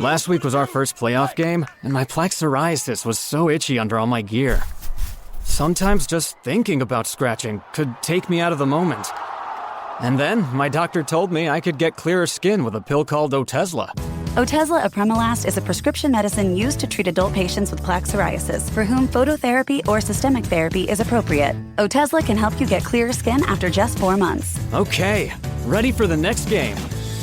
Last week was our first playoff game, and my plaque psoriasis was so itchy under all my gear. Sometimes just thinking about scratching could take me out of the moment. And then my doctor told me I could get clearer skin with a pill called Otezla. Otezla Apremilast is a prescription medicine used to treat adult patients with plaque psoriasis for whom phototherapy or systemic therapy is appropriate. Otezla can help you get clearer skin after just 4 months. Okay, ready for the next game.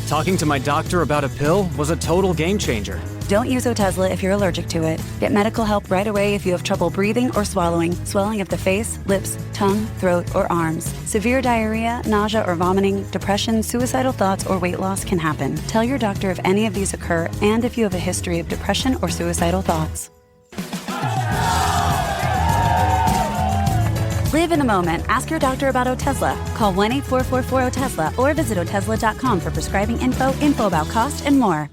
Talking to my doctor about a pill was a total game changer. Don't use Otezla if you're allergic to it. Get medical help right away if you have trouble breathing or swallowing, swelling of the face, lips, tongue, throat, or arms. Severe diarrhea, nausea or vomiting, depression, suicidal thoughts, or weight loss can happen. Tell your doctor if any of these occur and if you have a history of depression or suicidal thoughts. Live in the moment. Ask your doctor about Otezla. Call 1-844-4-OTEZLA or visit Otezla.com for prescribing info about cost, and more.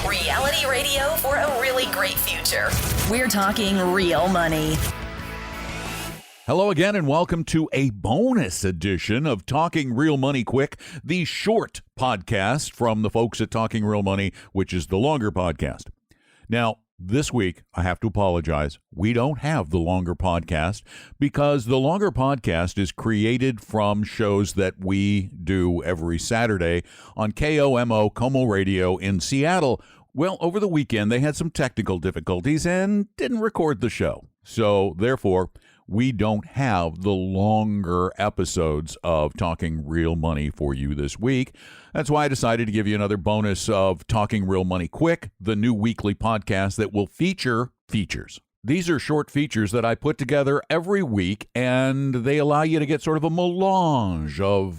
Reality radio for a really great future. We're talking real money. Hello again, and welcome to a bonus edition of Talking Real Money Quick, the short podcast from the folks at Talking Real Money, which is the longer podcast. Now, this week, I have to apologize. We don't have the longer podcast because the longer podcast is created from shows that we do every Saturday on KOMO, Como Radio in Seattle. Well, over the weekend, they had some technical difficulties and didn't record the show. So, therefore, we don't have the longer episodes of Talking Real Money for you this week. That's why I decided to give you another bonus of Talking Real Money Quick, the new weekly podcast that will feature features. These are short features that I put together every week, and they allow you to get sort of a melange of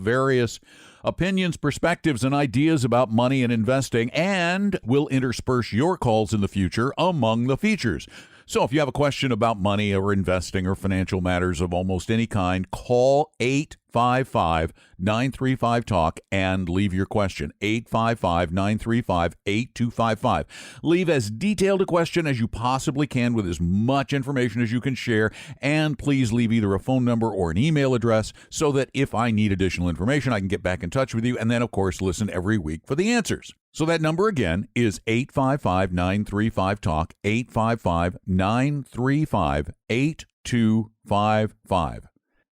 various opinions, perspectives, and ideas about money and investing, and will intersperse your calls in the future among the features. So if you have a question about money or investing or financial matters of almost any kind, call 855-935-TALK and leave your question. 855-935-8255. Leave as detailed a question as you possibly can with as much information as you can share, and please leave either a phone number or an email address so that if I need additional information, I can get back in touch with you, and then, of course, listen every week for the answers. So that number again is 855-935-TALK, 855-935-8255.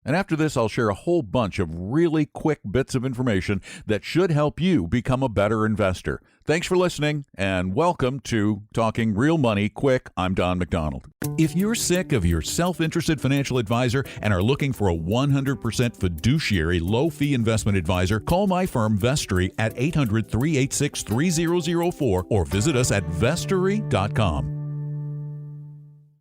And after this, I'll share a whole bunch of really quick bits of information that should help you become a better investor. Thanks for listening, and welcome to Talking Real Money Quick. I'm Don McDonald. If you're sick of your self-interested financial advisor and are looking for a 100% fiduciary low-fee investment advisor, call my firm Vestory at 800-386-3004 or visit us at vestory.com.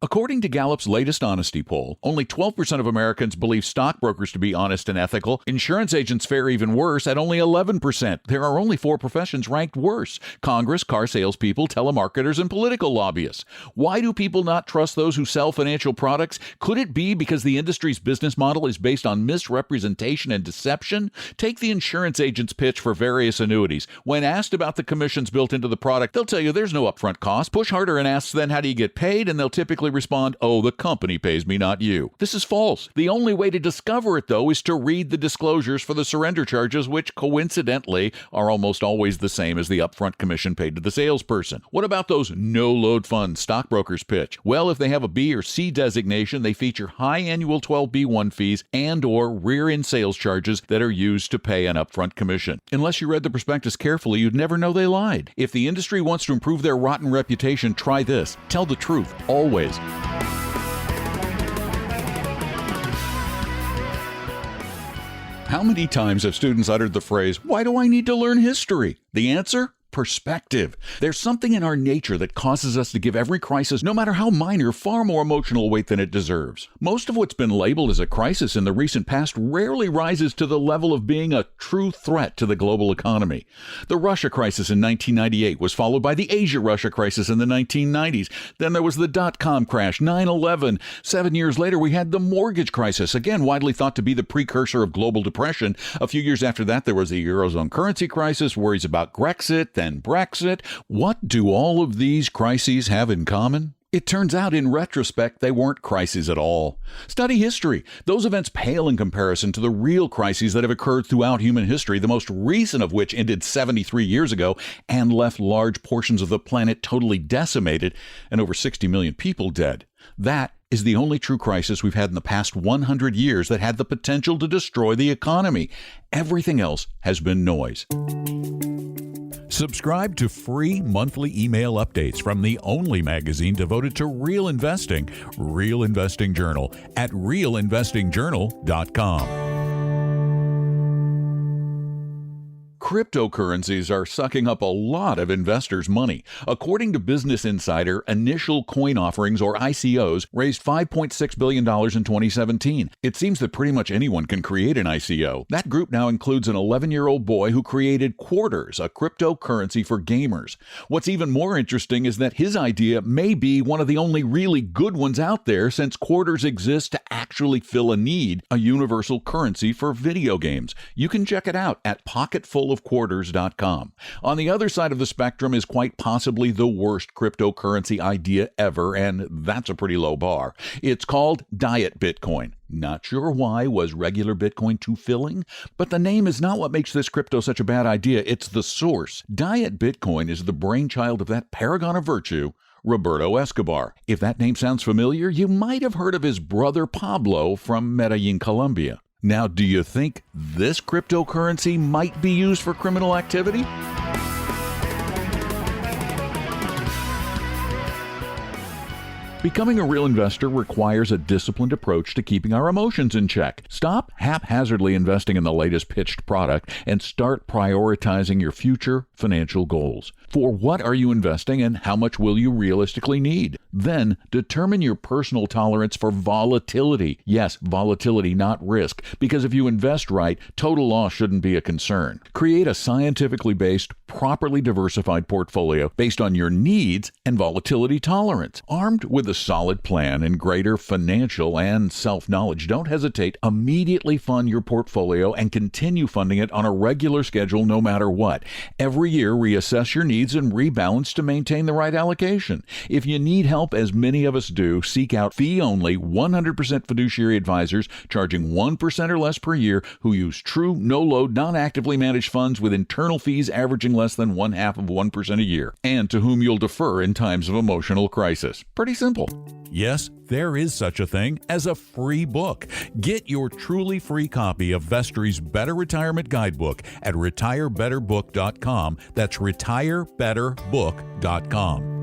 According to Gallup's latest honesty poll, only 12% of Americans believe stockbrokers to be honest and ethical. Insurance agents fare even worse at only 11%. There are only 4 professions ranked worse: Congress, car salespeople, telemarketers, and political lobbyists. Why do people not trust those who sell financial products? Could it be because the industry's business model is based on misrepresentation and deception? Take the insurance agent's pitch for various annuities. When asked about the commissions built into the product, they'll tell you there's no upfront cost. Push harder and ask then how do you get paid, and they'll typically respond, "Oh, the company pays me, not you." This is false. The only way to discover it, though, is to read the disclosures for the surrender charges, which coincidentally are almost always the same as the upfront commission paid to the salesperson. What about those no-load fund stockbrokers pitch? Well, if they have a B or C designation, they feature high annual 12B1 fees and or rear-end sales charges that are used to pay an upfront commission. Unless you read the prospectus carefully, you'd never know they lied. If the industry wants to improve their rotten reputation, try this. Tell the truth, always. How many times have students uttered the phrase, "Why do I need to learn history?" The answer? Perspective. There's something in our nature that causes us to give every crisis, no matter how minor, far more emotional weight than it deserves. Most of what's been labeled as a crisis in the recent past rarely rises to the level of being a true threat to the global economy. The Russia crisis in 1998 was followed by the Asia-Russia crisis in the 1990s. Then there was the dot-com crash, 9/11. 7 years later, we had the mortgage crisis, again widely thought to be the precursor of global depression. A few years after that, there was the Eurozone currency crisis, worries about Grexit, then Brexit. What do all of these crises have in common? It turns out, in retrospect, they weren't crises at all. Study history. Those events pale in comparison to the real crises that have occurred throughout human history, the most recent of which ended 73 years ago and left large portions of the planet totally decimated and over 60 million people dead. That is the only true crisis we've had in the past 100 years that had the potential to destroy the economy. Everything else has been noise. Subscribe to free monthly email updates from the only magazine devoted to real investing, Real Investing Journal, at realinvestingjournal.com. Cryptocurrencies are sucking up a lot of investors' money. According to Business Insider, initial coin offerings, or ICOs, raised $5.6 billion in 2017. It seems that pretty much anyone can create an ICO. That group now includes an 11-year-old boy who created Quarters, a cryptocurrency for gamers. What's even more interesting is that his idea may be one of the only really good ones out there, since Quarters exists to actually fill a need, a universal currency for video games. You can check it out at pocketfulofquarters.com. On the other side of the spectrum is quite possibly the worst cryptocurrency idea ever, and that's a pretty low bar. It's called Diet Bitcoin. Not sure why. Was regular Bitcoin too filling? But the name is not what makes this crypto such a bad idea. It's the source. Diet Bitcoin is the brainchild of that paragon of virtue, Roberto Escobar. If that name sounds familiar, you might have heard of his brother Pablo from Medellin, Colombia. Now, do you think this cryptocurrency might be used for criminal activity? Becoming a real investor requires a disciplined approach to keeping our emotions in check. Stop haphazardly investing in the latest pitched product and start prioritizing your future financial goals. For what are you investing and how much will you realistically need? Then determine your personal tolerance for volatility. Yes, volatility, not risk, because if you invest right, total loss shouldn't be a concern. Create a scientifically based, properly diversified portfolio based on your needs and volatility tolerance. Armed with a solid plan and greater financial and self-knowledge, don't hesitate. Immediately fund your portfolio and continue funding it on a regular schedule no matter what. Every year, reassess your needs and rebalance to maintain the right allocation. If you need help, as many of us do, seek out fee-only 100% fiduciary advisors charging 1% or less per year who use true, no-load, non-actively managed funds with internal fees averaging less than 0.5% a year, and to whom you'll defer in times of emotional crisis. Pretty simple. Yes, there is such a thing as a free book. Get your truly free copy of Vestry's Better Retirement Guidebook at retirebetterbook.com. That's retirebetterbook.com.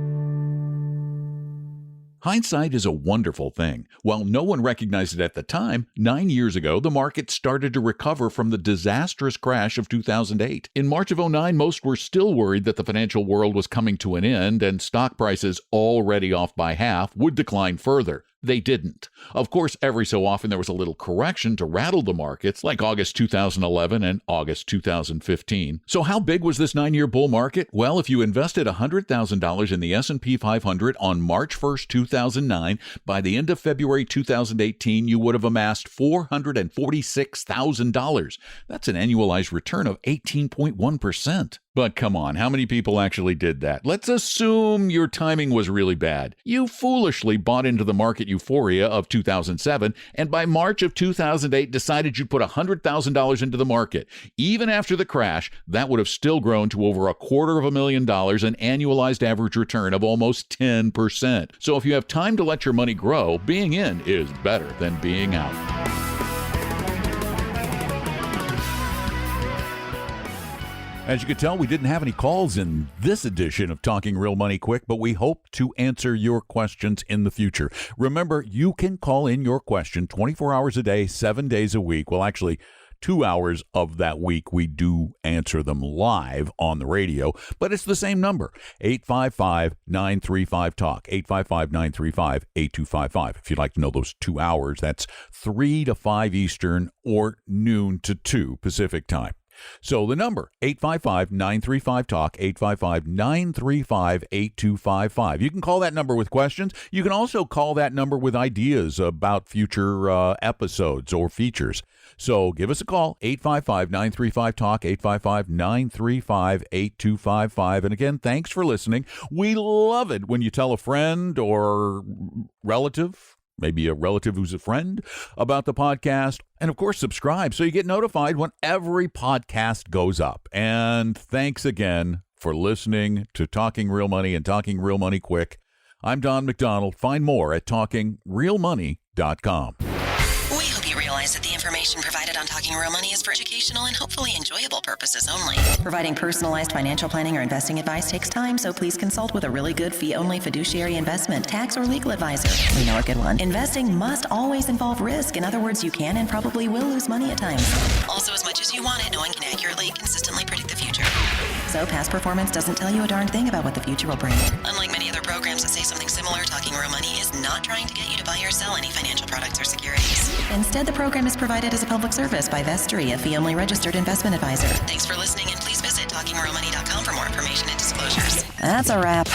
Hindsight is a wonderful thing. While no one recognized it at the time, 9 years ago, the market started to recover from the disastrous crash of 2008. In March of 2009, most were still worried that the financial world was coming to an end and stock prices, already off by half, would decline further. They didn't. Of course, every so often there was a little correction to rattle the markets, like August 2011 and August 2015. So how big was this 9-year bull market? Well, if you invested $100,000 in the S&P 500 on March 1st, 2009, by the end of February 2018, you would have amassed $446,000. That's an annualized return of 18.1%. But come on, how many people actually did that? Let's assume your timing was really bad. You foolishly bought into the market euphoria of 2007, and by March of 2008 decided you'd put $100,000 into the market. Even after the crash, that would have still grown to over $250,000, an annualized average return of almost 10%. So if you have time to let your money grow, being in is better than being out. As you can tell, we didn't have any calls in this edition of Talking Real Money Quick, but we hope to answer your questions in the future. Remember, you can call in your question 24 hours a day, 7 days a week. Well, actually, 2 hours of that week, we do answer them live on the radio, but it's the same number, 855-935-TALK, 855-935-8255. If you'd like to know those 2 hours, that's 3 to 5 Eastern or noon to 2 Pacific time. So the number, 855-935-TALK, 855-935-8255. You can call that number with questions. You can also call that number with ideas about future episodes or features. So give us a call, 855-935-TALK, 855-935-8255. And again, thanks for listening. We love it when you tell a friend or relative, maybe a relative who's a friend, about the podcast. And of course, subscribe so you get notified when every podcast goes up. And thanks again for listening to Talking Real Money and Talking Real Money Quick. I'm Don McDonald. Find more at TalkingRealMoney.com. We hope you realize that the information provided on Talking Real Money is for educational and hopefully enjoyable purposes only. Providing personalized financial planning or investing advice takes time, so please consult with a really good fee-only fiduciary investment, tax, or legal advisor. We know a good one. Investing must always involve risk. In other words, you can and probably will lose money at times. Also, as much as you want it, no one can accurately and consistently predict the future. So past performance doesn't tell you a darn thing about what the future will bring. Unlike many other programs that say something similar, Talking Real Money is not trying to get you to buy or sell any financial products or securities. Instead, the program is provided as a public service by Vestory, a fee-only registered investment advisor. Thanks for listening, and please visit TalkingRealMoney.com for more information and disclosures. That's a wrap.